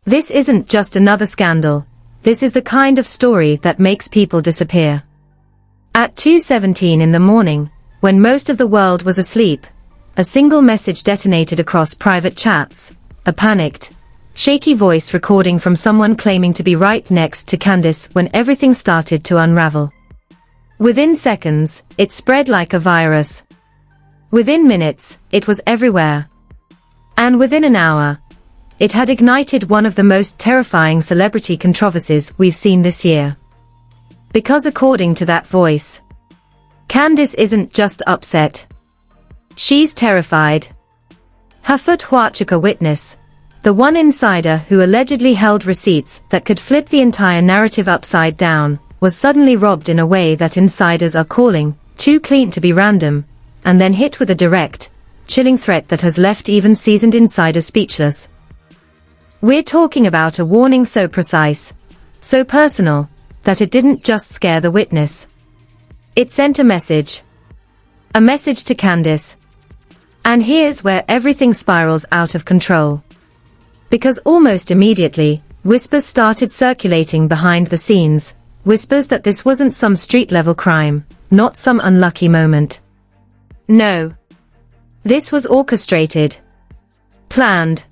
This isn't just another scandal. This is the kind of story that makes people disappear. At 2:17 in the morning, when most of the world was asleep, a single message detonated across private chats, a panicked, shaky voice recording from someone claiming to be right next to Candace when everything started to unravel. Within seconds, it spread like a virus. Within minutes, it was everywhere. And within an hour, it had ignited one of the most terrifying celebrity controversies we've seen this year. Because according to that voice, Candace isn't just upset. She's terrified. Her Huachuca witness, the one insider who allegedly held receipts that could flip the entire narrative upside down, was suddenly robbed in a way that insiders are calling too clean to be random, and then hit with a direct, chilling threat that has left even seasoned insiders speechless. We're talking about a warning so precise, so personal, that it didn't just scare the witness. It sent a message. A message to Candace. And here's where everything spirals out of control. Because almost immediately, whispers started circulating behind the scenes, whispers that this wasn't some street-level crime, not some unlucky moment. No. This was orchestrated. Planned.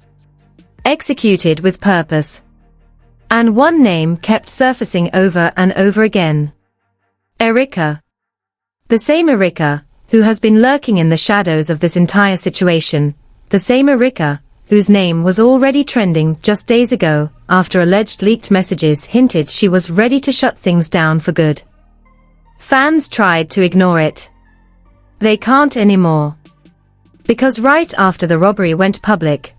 Executed with purpose. And one name kept surfacing over and over again. Erika. The same Erika, who has been lurking in the shadows of this entire situation, the same Erika, whose name was already trending just days ago, after alleged leaked messages hinted she was ready to shut things down for good. Fans tried to ignore it. They can't anymore. Because right after the robbery went public,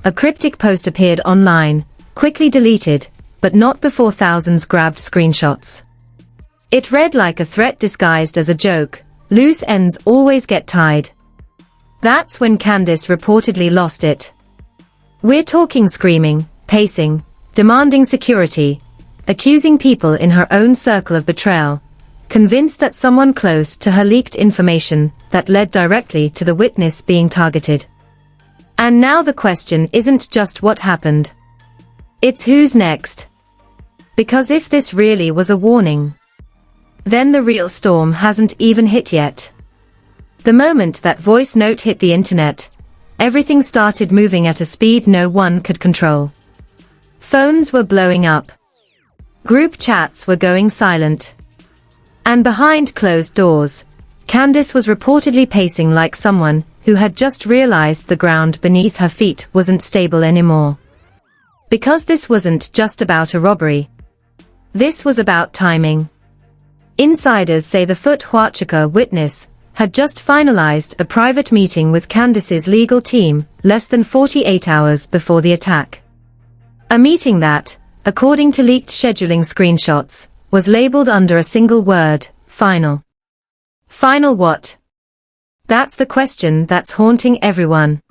a cryptic post appeared online, quickly deleted, but not before thousands grabbed screenshots. It read like a threat disguised as a joke: "Loose ends always get tied." That's when Candace reportedly lost it. We're talking screaming, pacing, demanding security, accusing people in her own circle of betrayal, convinced that someone close to her leaked information that led directly to the witness being targeted. And now the question isn't just what happened. It's who's next. Because if this really was a warning, then the real storm hasn't even hit yet. The moment that voice note hit the internet, everything started moving at a speed no one could control. Phones were blowing up. Group chats were going silent. And behind closed doors, Candace was reportedly pacing like someone who had just realized the ground beneath her feet wasn't stable anymore. Because this wasn't just about a robbery. This was about timing. Insiders say the Huachuca witness had just finalized a private meeting with Candace's legal team less than 48 hours before the attack. A meeting that, according to leaked scheduling screenshots, was labeled under a single word: final. Final what? That's the question that's haunting everyone.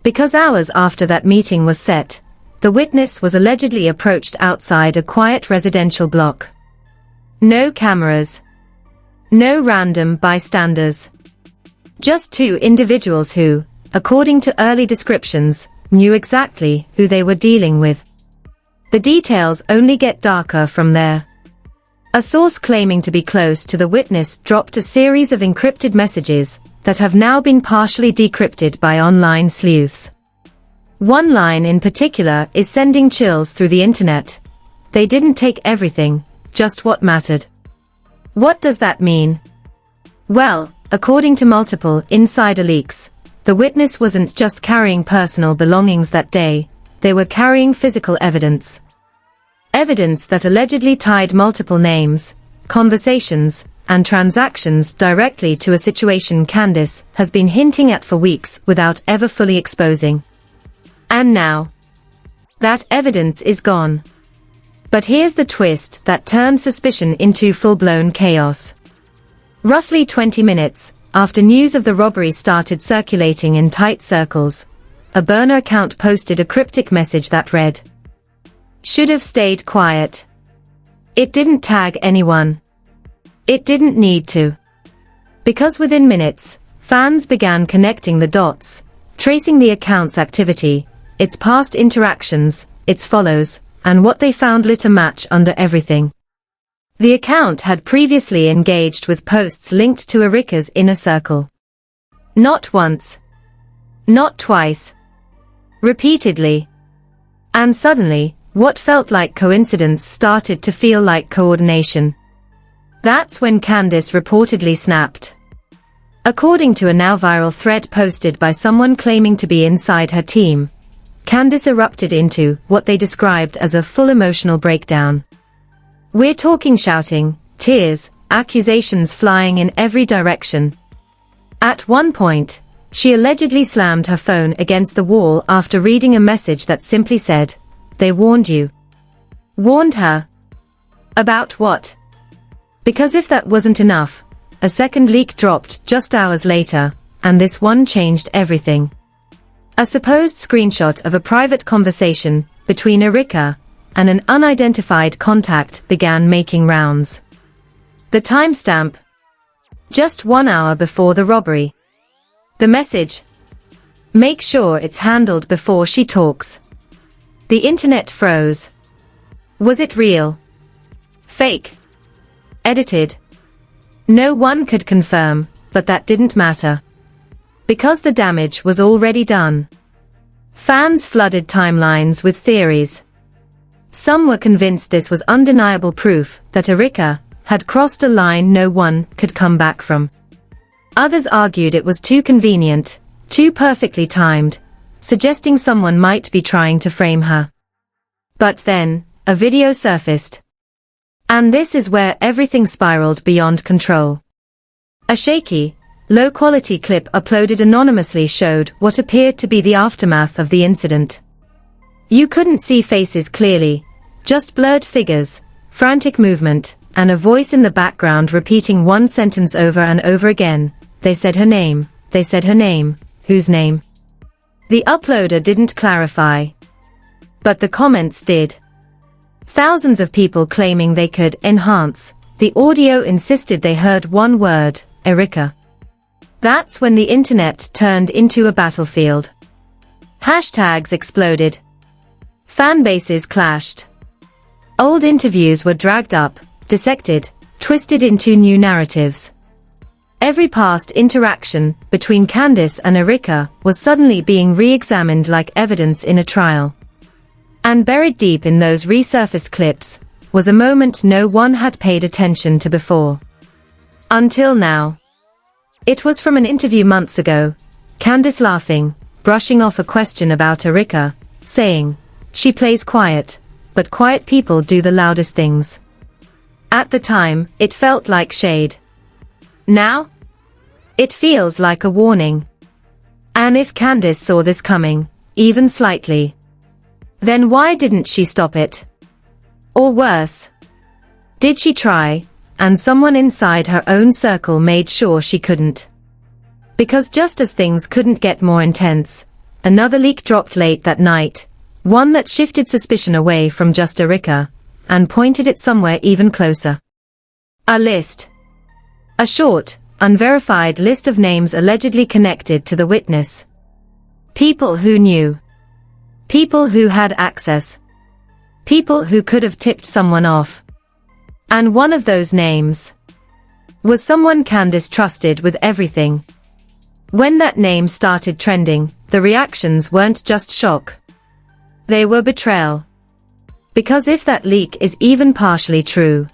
Because hours after that meeting was set, the witness was allegedly approached outside a quiet residential block. No cameras. No random bystanders. Just two individuals who, according to early descriptions, knew exactly who they were dealing with. The details only get darker from there. A source claiming to be close to the witness dropped a series of encrypted messages that have now been partially decrypted by online sleuths. One line in particular is sending chills through the internet. They didn't take everything, just what mattered. What does that mean? Well, according to multiple insider leaks, the witness wasn't just carrying personal belongings that day, they were carrying physical evidence. Evidence that allegedly tied multiple names, conversations, and transactions directly to a situation Candace has been hinting at for weeks without ever fully exposing. And now, that evidence is gone. But here's the twist that turned suspicion into full-blown chaos. Roughly 20 minutes after news of the robbery started circulating in tight circles, a burner account posted a cryptic message that read, "Should have stayed quiet." It didn't tag anyone. It didn't need to. Because within minutes, fans began connecting the dots, tracing the account's activity, its past interactions, "It's follows," and what they found lit a match under everything. The account had previously engaged with posts linked to Erika's inner circle. Not once. Not twice. Repeatedly. And suddenly, what felt like coincidence started to feel like coordination. That's when Candace reportedly snapped. According to a now viral thread posted by someone claiming to be inside her team, Candace erupted into what they described as a full emotional breakdown. "We're talking shouting, tears, accusations flying in every direction." At one point, she allegedly slammed her phone against the wall after reading a message that simply said, "They warned you." Warned her? About what? Because if that wasn't enough, a second leak dropped just hours later, and this one changed everything. A supposed screenshot of a private conversation between Erika and an unidentified contact began making rounds. The timestamp? Just 1 hour before the robbery. The message? "Make sure it's handled before she talks." The internet froze. Was it real? Fake? Edited? No one could confirm, but that didn't matter. Because the damage was already done. Fans flooded timelines with theories. Some were convinced this was undeniable proof that Erika had crossed a line no one could come back from. Others argued it was too convenient, too perfectly timed, suggesting someone might be trying to frame her. But then, a video surfaced. And this is where everything spiraled beyond control. A shaky, low-quality clip uploaded anonymously showed what appeared to be the aftermath of the incident. You couldn't see faces clearly, just blurred figures, frantic movement, and a voice in the background repeating one sentence over and over again. "They said her name, they said her name, whose name?" The uploader didn't clarify. But the comments did. Thousands of people claiming they could enhance the audio insisted they heard one word, Erika. That's when the internet turned into a battlefield. Hashtags exploded. Fan bases clashed. Old interviews were dragged up, dissected, twisted into new narratives. Every past interaction between Candace and Erika was suddenly being re-examined like evidence in a trial. And buried deep in those resurfaced clips was a moment no one had paid attention to before. Until now. It was from an interview months ago, Candace laughing, brushing off a question about Erika, saying, "She plays quiet, but quiet people do the loudest things." At the time, it felt like shade. Now? It feels like a warning. And if Candace saw this coming, even slightly, then why didn't she stop it? Or worse, did she try, and someone inside her own circle made sure she couldn't? Because just as things couldn't get more intense, another leak dropped late that night, one that shifted suspicion away from just Erika, and pointed it somewhere even closer. A list. A short, unverified list of names allegedly connected to the witness. People who knew. People who had access. People who could have tipped someone off. And one of those names was someone Candace trusted with everything. When that name started trending, the reactions weren't just shock. They were betrayal. Because if that leak is even partially true,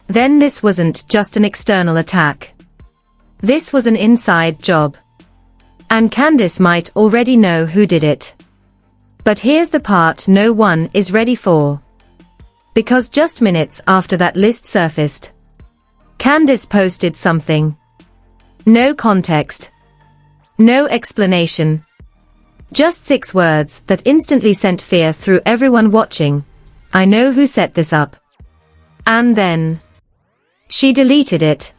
then this wasn't just an external attack. This was an inside job. And Candace might already know who did it. But here's the part no one is ready for. Because just minutes after that list surfaced, Candace posted something. No context. No explanation. Just 6 words that instantly sent fear through everyone watching. "I know who set this up." And then she deleted it.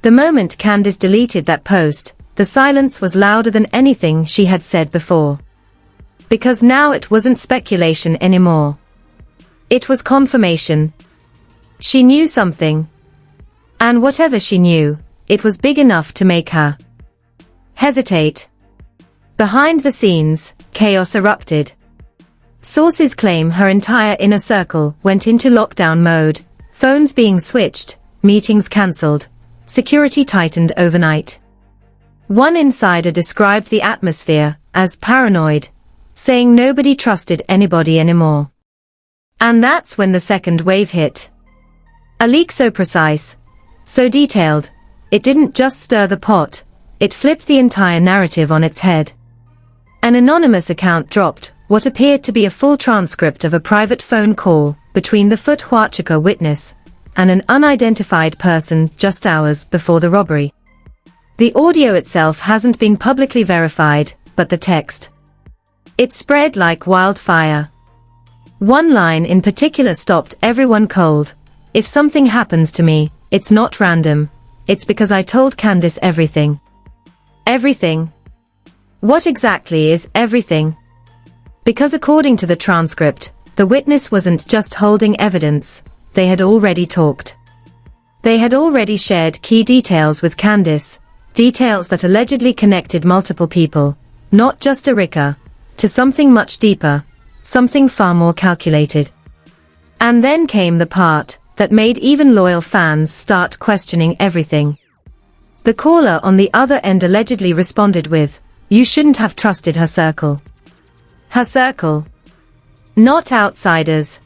The moment Candace deleted that post, the silence was louder than anything she had said before. Because now it wasn't speculation anymore. It was confirmation. She knew something. And whatever she knew, it was big enough to make her hesitate. Behind the scenes, chaos erupted. Sources claim her entire inner circle went into lockdown mode, phones being switched, meetings cancelled, security tightened overnight. One insider described the atmosphere as paranoid, saying nobody trusted anybody anymore. And that's when the second wave hit. A leak so precise, so detailed, it didn't just stir the pot, it flipped the entire narrative on its head. An anonymous account dropped what appeared to be a full transcript of a private phone call between the Huachuca witness and an unidentified person just hours before the robbery. The audio itself hasn't been publicly verified, but the text. It spread like wildfire. One line in particular stopped everyone cold. If something happens to me, it's not random. It's because I told Candace everything. Everything. What exactly is everything? Because according to the transcript, the witness wasn't just holding evidence, they had already talked. They had already shared key details with Candace, details that allegedly connected multiple people, not just Erika, to something much deeper, something far more calculated. And then came the part that made even loyal fans start questioning everything. The caller on the other end allegedly responded with, "You shouldn't have trusted her circle." Her circle. Not outsiders.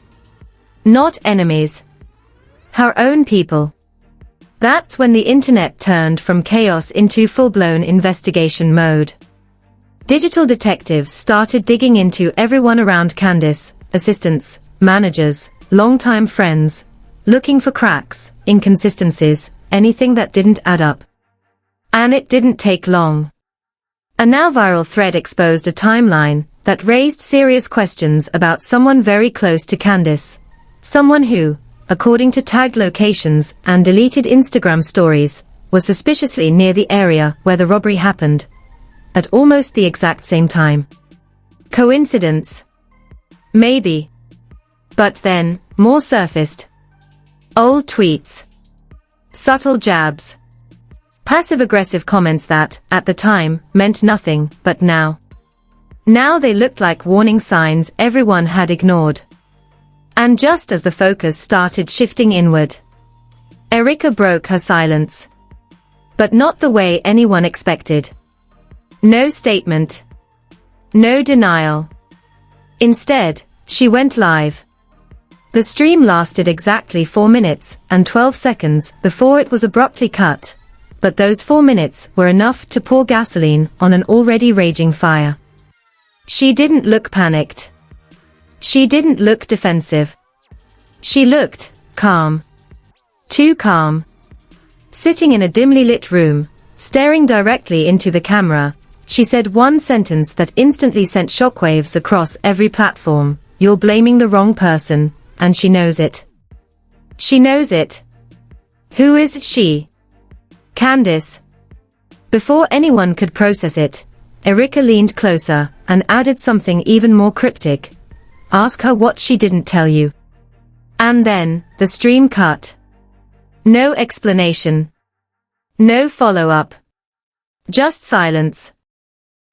Not enemies. Her own people. That's when the internet turned from chaos into full-blown investigation mode. Digital detectives started digging into everyone around Candace, assistants, managers, longtime friends, looking for cracks, inconsistencies, anything that didn't add up. And it didn't take long. A now viral thread exposed a timeline that raised serious questions about someone very close to Candace. Someone who, according to tagged locations and deleted Instagram stories, was suspiciously near the area where the robbery happened, at almost the exact same time. Coincidence? Maybe. But then, more surfaced. Old tweets. Subtle jabs. Passive-aggressive comments that, at the time, meant nothing, but now. Now they looked like warning signs everyone had ignored. And just as the focus started shifting inward, Erika broke her silence. But not the way anyone expected. No statement. No denial. Instead, she went live. The stream lasted exactly 4 minutes and 12 seconds before it was abruptly cut, but those 4 minutes were enough to pour gasoline on an already raging fire. She didn't look panicked. She didn't look defensive. She looked calm. Too calm. Sitting in a dimly lit room, staring directly into the camera, she said one sentence that instantly sent shockwaves across every platform: "You're blaming the wrong person, and she knows it." She knows it. Who is she? Candace. Before anyone could process it, Erika leaned closer and added something even more cryptic. "Ask her what she didn't tell you." And then, the stream cut. No explanation. No follow-up. Just silence.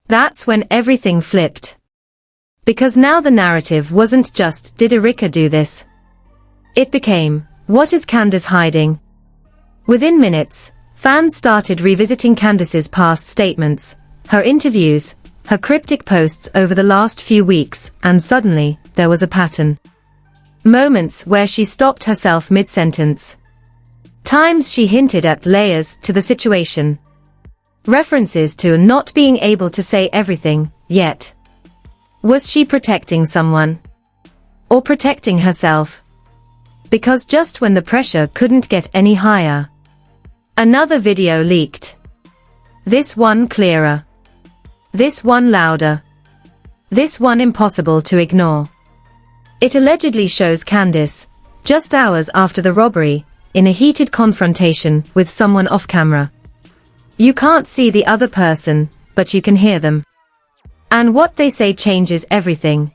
That's when everything flipped. Because now the narrative wasn't just, did Erika do this? It became, what is Candace hiding? Within minutes, fans started revisiting Candace's past statements, her interviews, her cryptic posts over the last few weeks, and suddenly, there was a pattern. Moments where she stopped herself mid-sentence. Times she hinted at layers to the situation. References to not being able to say everything, yet. Was she protecting someone? Or protecting herself? Because just when the pressure couldn't get any higher, another video leaked. This one clearer. This one louder. This one impossible to ignore. It allegedly shows Candace, just hours after the robbery, in a heated confrontation with someone off camera. You can't see the other person, but you can hear them. And what they say changes everything.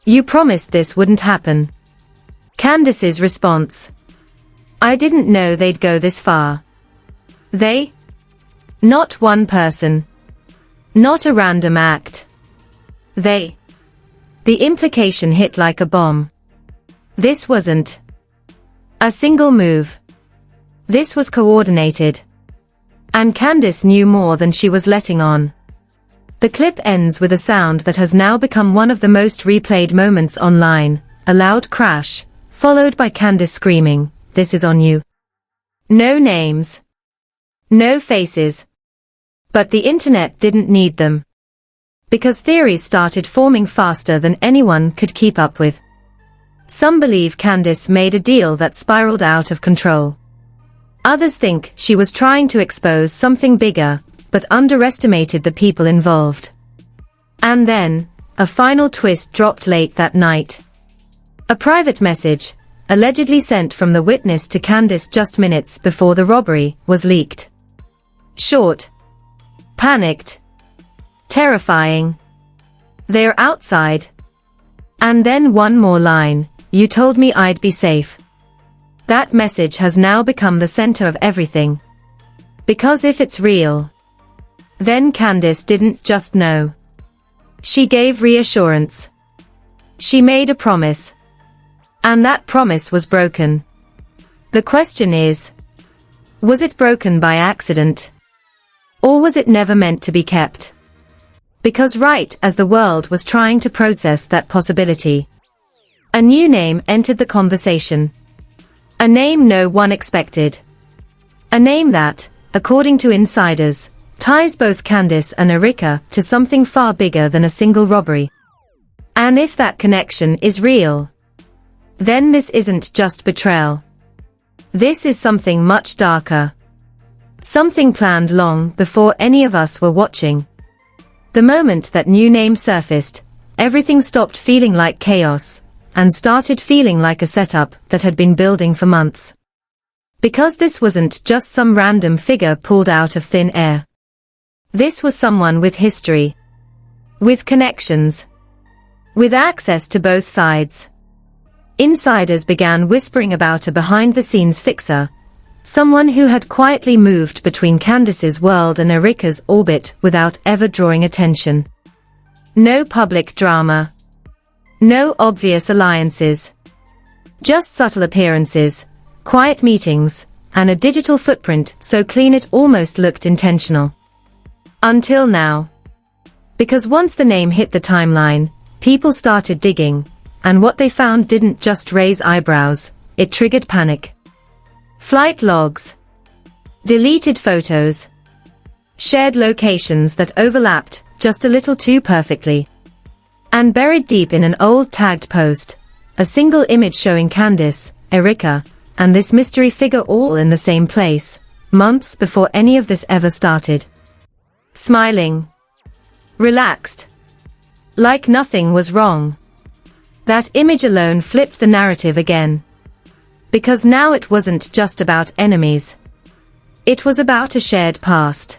"You promised this wouldn't happen." Candace's response: "I didn't know they'd go this far." They? Not one person. Not a random act. They. The implication hit like a bomb. This wasn't a single move. This was coordinated. And Candace knew more than she was letting on. The clip ends with a sound that has now become one of the most replayed moments online, a loud crash, followed by Candace screaming, "This is on you." No names. No faces. But the internet didn't need them. Because theories started forming faster than anyone could keep up with. Some believe Candace made a deal that spiraled out of control. Others think she was trying to expose something bigger, but underestimated the people involved. And then, a final twist dropped late that night. A private message, allegedly sent from the witness to Candace just minutes before the robbery, was leaked. Short. Panicked. Terrifying. "They're outside." And then one more line, "You told me I'd be safe." That message has now become the center of everything. Because if it's real, then Candace didn't just know. She gave reassurance. She made a promise. And that promise was broken. The question is, was it broken by accident? Or was it never meant to be kept? Because right as the world was trying to process that possibility, a new name entered the conversation. A name no one expected. A name that, according to insiders, ties both Candace and Erika to something far bigger than a single robbery. And if that connection is real, then this isn't just betrayal. This is something much darker. Something planned long before any of us were watching. The moment that new name surfaced, everything stopped feeling like chaos, and started feeling like a setup that had been building for months. Because this wasn't just some random figure pulled out of thin air. This was someone with history. With connections. With access to both sides. Insiders began whispering about a behind-the-scenes fixer, someone who had quietly moved between Candace's world and Erika's orbit without ever drawing attention. No public drama. No obvious alliances. Just subtle appearances, quiet meetings, and a digital footprint so clean it almost looked intentional. Until now. Because once the name hit the timeline, people started digging, and what they found didn't just raise eyebrows, it triggered panic. Flight logs. Deleted photos. Shared locations that overlapped just a little too perfectly. And buried deep in an old tagged post, a single image showing Candace, Erika, and this mystery figure all in the same place, months before any of this ever started. Smiling. Relaxed. Like nothing was wrong. That image alone flipped the narrative again. Because now it wasn't just about enemies. It was about a shared past.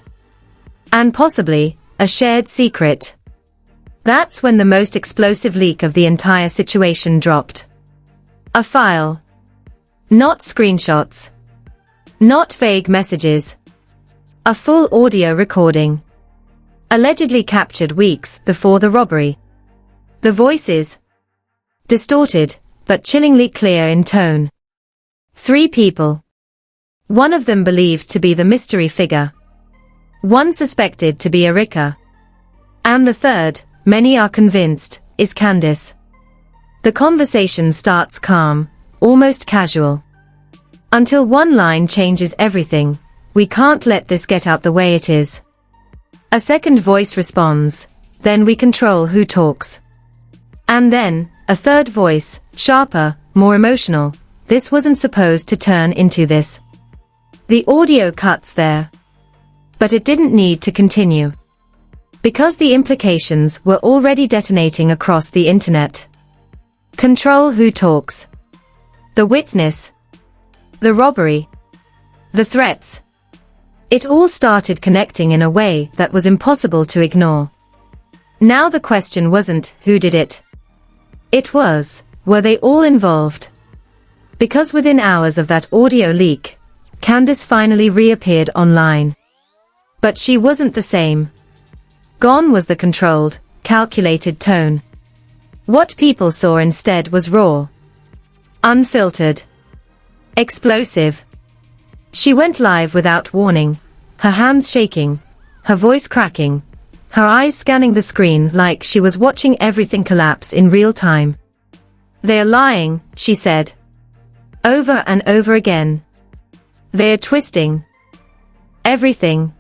And possibly, a shared secret. That's when the most explosive leak of the entire situation dropped. A file. Not screenshots. Not vague messages. A full audio recording. Allegedly captured weeks before the robbery. The voices. Distorted, but chillingly clear in tone. 3 people. One of them believed to be the mystery figure. One suspected to be Erika. And the third, many are convinced, is Candace. The conversation starts calm, almost casual. Until one line changes everything, "We can't let this get out the way it is." A second voice responds, "Then we control who talks." And then, a third voice, sharper, more emotional, "This wasn't supposed to turn into this." The audio cuts there. But it didn't need to continue. Because the implications were already detonating across the internet. Control who talks. The witness. The robbery. The threats. It all started connecting in a way that was impossible to ignore. Now the question wasn't, who did it? It was, were they all involved? Because within hours of that audio leak, Candace finally reappeared online. But she wasn't the same. Gone was the controlled, calculated tone. What people saw instead was raw, unfiltered, explosive. She went live without warning, her hands shaking, her voice cracking, her eyes scanning the screen like she was watching everything collapse in real time. "They're lying," she said. Over and over again. "They're twisting everything."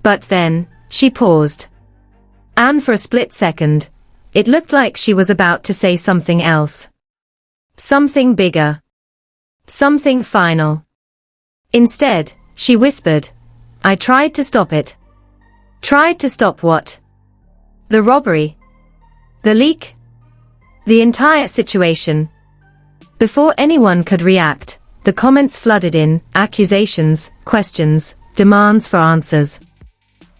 But then, she paused. And for a split second, it looked like she was about to say something else. Something bigger. Something final. Instead, she whispered, "I tried to stop it." Tried to stop what? The robbery? The leak? The entire situation? Before anyone could react, the comments flooded in, accusations, questions, demands for answers.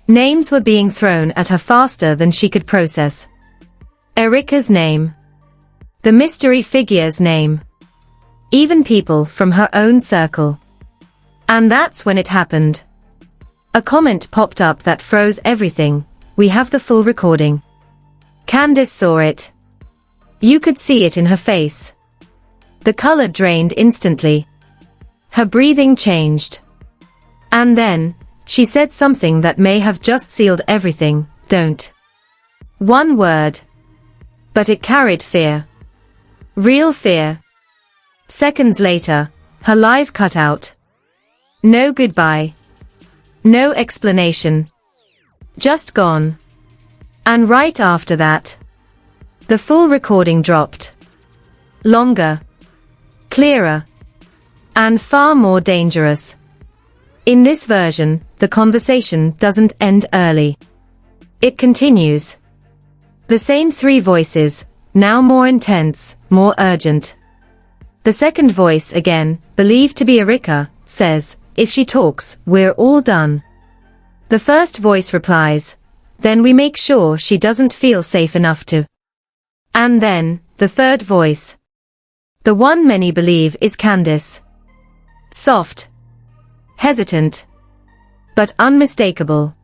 Names were being thrown at her faster than she could process. Erika's name. The mystery figure's name. Even people from her own circle. And that's when it happened. A comment popped up that froze everything. "We have the full recording." Candace saw it. You could see it in her face. The color drained instantly. Her breathing changed. And then, she said something that may have just sealed everything: "Don't." One word. But it carried fear. Real fear. Seconds later, her live cut out. No goodbye. No explanation. Just gone. And right after that, the full recording dropped. Longer. Clearer. And far more dangerous. In this version, the conversation doesn't end early. It continues. The same three voices, now more intense, more urgent. The second voice again, believed to be Erika, says, "If she talks, we're all done." The first voice replies, "Then we make sure she doesn't feel safe enough to." And then, the third voice. The one many believe is Candace. Soft. Hesitant. But unmistakable.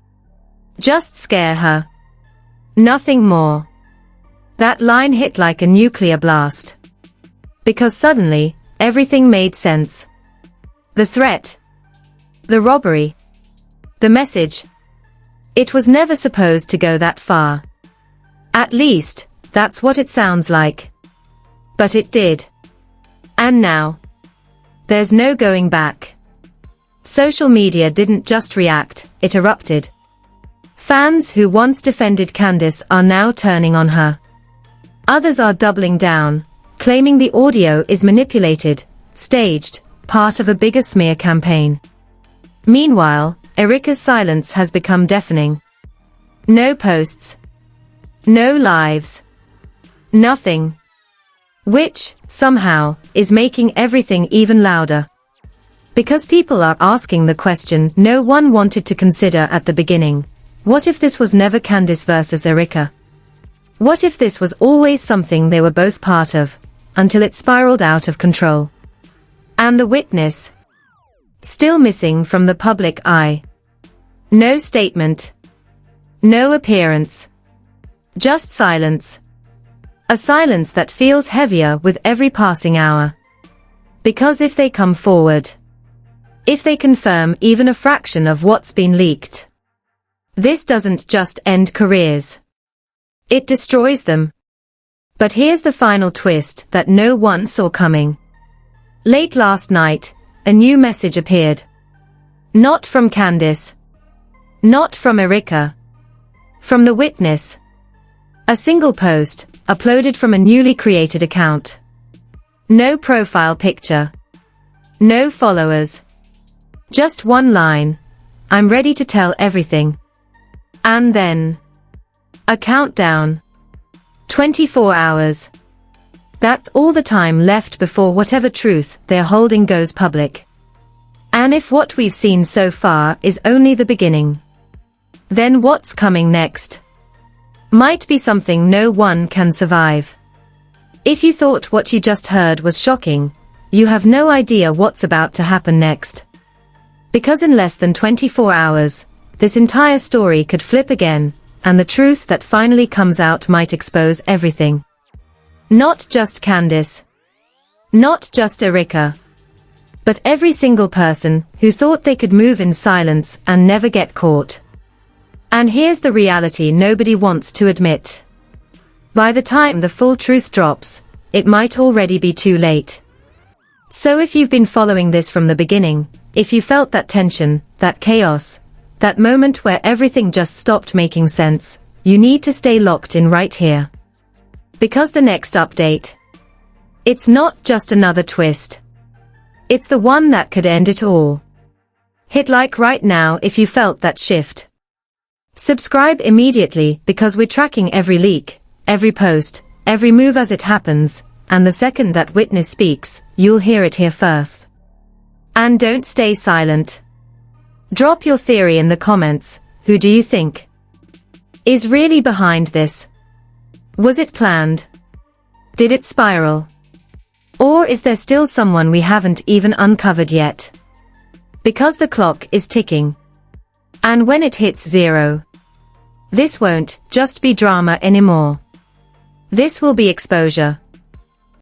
Just scare her. Nothing more. That line hit like a nuclear blast. Because suddenly, everything made sense. The threat. The robbery. The message. It was never supposed to go that far. At least, that's what it sounds like. But it did. And now, there's no going back. Social media didn't just react, it erupted. Fans who once defended Candace are now turning on her. Others are doubling down, claiming the audio is manipulated, staged, part of a bigger smear campaign. Meanwhile, Erika's silence has become deafening. No posts. No lives. Nothing. Which, somehow, is making everything even louder. Because people are asking the question no one wanted to consider at the beginning. What if this was never Candace versus Erika? What if this was always something they were both part of, until it spiraled out of control? And the witness? Still missing from the public eye. No statement. No appearance. Just silence. A silence that feels heavier with every passing hour. Because if they come forward, if they confirm even a fraction of what's been leaked, this doesn't just end careers. It destroys them. But here's the final twist that no one saw coming. Late last night, a new message appeared. Not from Candace. Not from Erika. From the witness. A single post, uploaded from a newly created account. No profile picture. No followers. Just one line. "I'm ready to tell everything." And then, a countdown. 24 hours. That's all the time left before whatever truth they're holding goes public. And if what we've seen so far is only the beginning, then what's coming next might be something no one can survive. If you thought what you just heard was shocking, you have no idea what's about to happen next. Because in less than 24 hours, this entire story could flip again, and the truth that finally comes out might expose everything. Not just Candace. Not just Erika. But every single person who thought they could move in silence and never get caught. And here's the reality nobody wants to admit. By the time the full truth drops, it might already be too late. So if you've been following this from the beginning, if you felt that tension, that chaos, that moment where everything just stopped making sense, you need to stay locked in right here. Because the next update, it's not just another twist. It's the one that could end it all. Hit like right now if you felt that shift. Subscribe immediately because we're tracking every leak, every post, every move as it happens, and the second that witness speaks, you'll hear it here first. And don't stay silent. Drop your theory in the comments. Who do you think is really behind this? Was it planned? Did it spiral? Or is there still someone we haven't even uncovered yet? Because the clock is ticking. And when it hits 0, this won't just be drama anymore. This will be exposure.